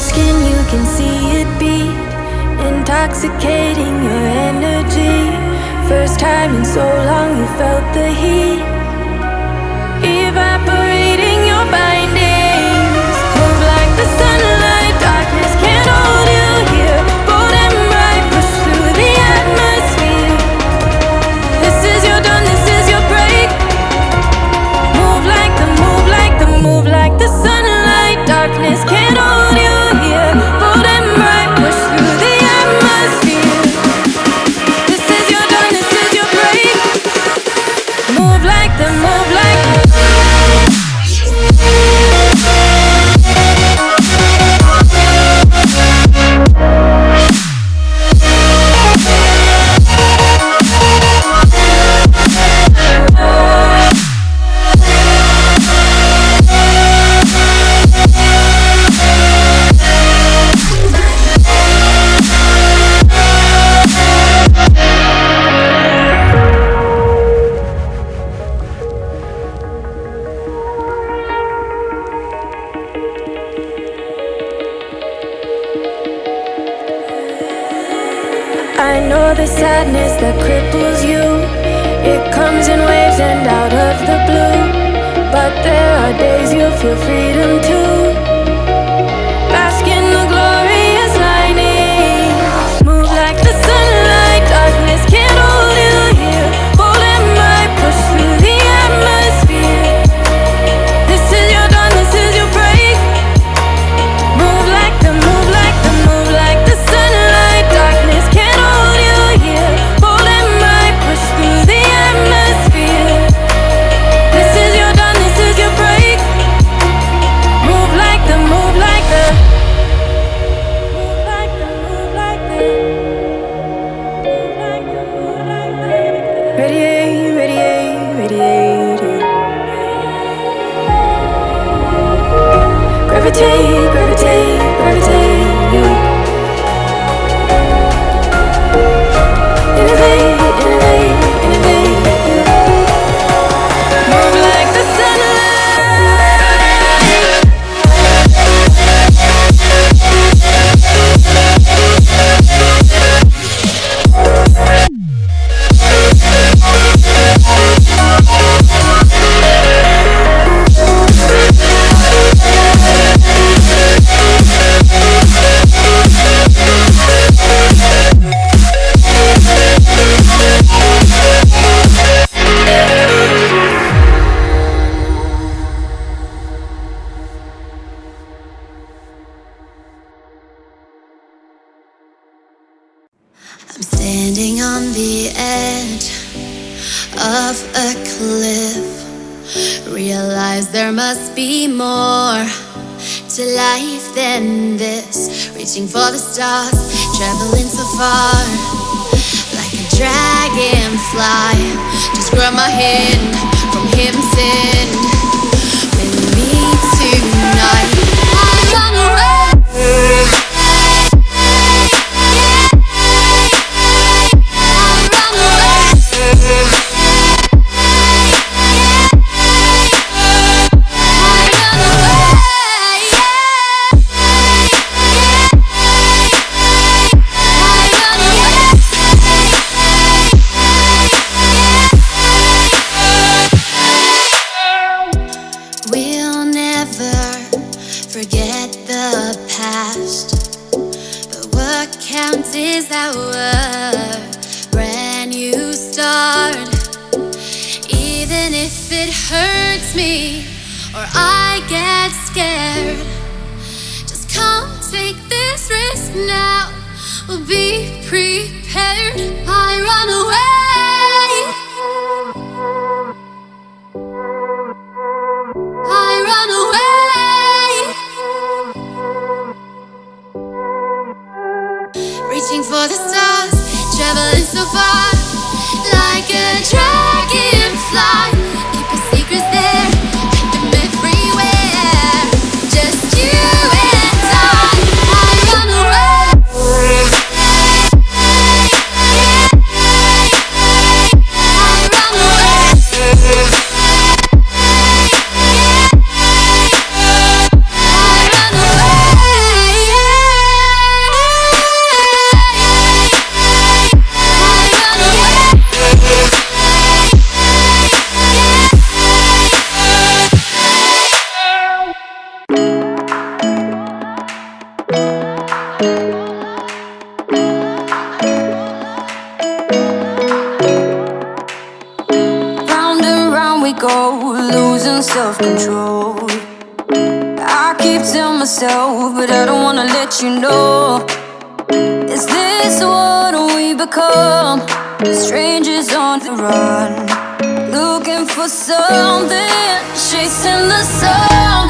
skin, you can see it beat, intoxicating your energy. First time in so long you felt the heat, evaporating your bindings. Move like the sunlight, darkness can't hold you here. Bold and bright, push through the atmosphere. This is your dawn, this is your break. Move like the, move like the, move like the sunlight. Darkness can't hold you here. Bold and bright, push through the atmosphere. This is your dawn, this is your break. Move like the, move like the. I know the sadness that cripples you. It comes in waves and out of the blue. But there are days you feel freedom too. Bask in the glorious lightning. Move like the sunlight. Darkness can't hold you here. Bold and bright, push through the atmosphere. This is your dawn, this is your break. Move like the, move like the, move like the sunlight. Darkness can't hold you here. Bold and bright, push through the atmosphere. This is your dawn, this is your break. Move like the, move like the. Move like the, move like the. Move like the, move like the. Radiate, radiate, radiate. Gravitate, gravitate, gravitate. Innovate, innovate, innovate. Move like the sunlight. I'm standing on the edge of a cliff. Realize there must be more to life than this. Reaching for the stars, traveling so far, like a dragonfly. Just grab my hand from heaven's end. With me tonight, I run away. We'll never forget the past, but what counts is our brand new start. Even if it hurts me or I get scared, just come take this risk now. We'll be prepared. I run away. I run away. Reaching for the stars, traveling so far, like a dragonfly. Keep your secrets there, hide them everywhere. Just you and I run away. self-control. I keep telling myself, but I don't wanna let you know. Is this what we become? Strangers on the run, looking for something, chasing the sun.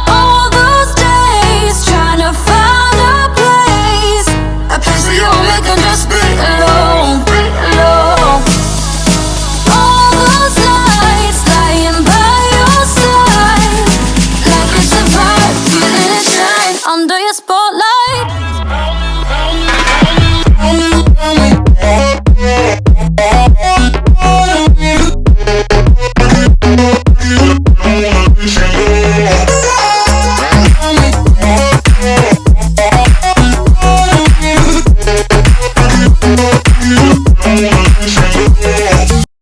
All those days trying to find a place where you'll make them just be alone, be alone. All those nights lying by your side, like it's a vibe, feeling it shine under your spotlight.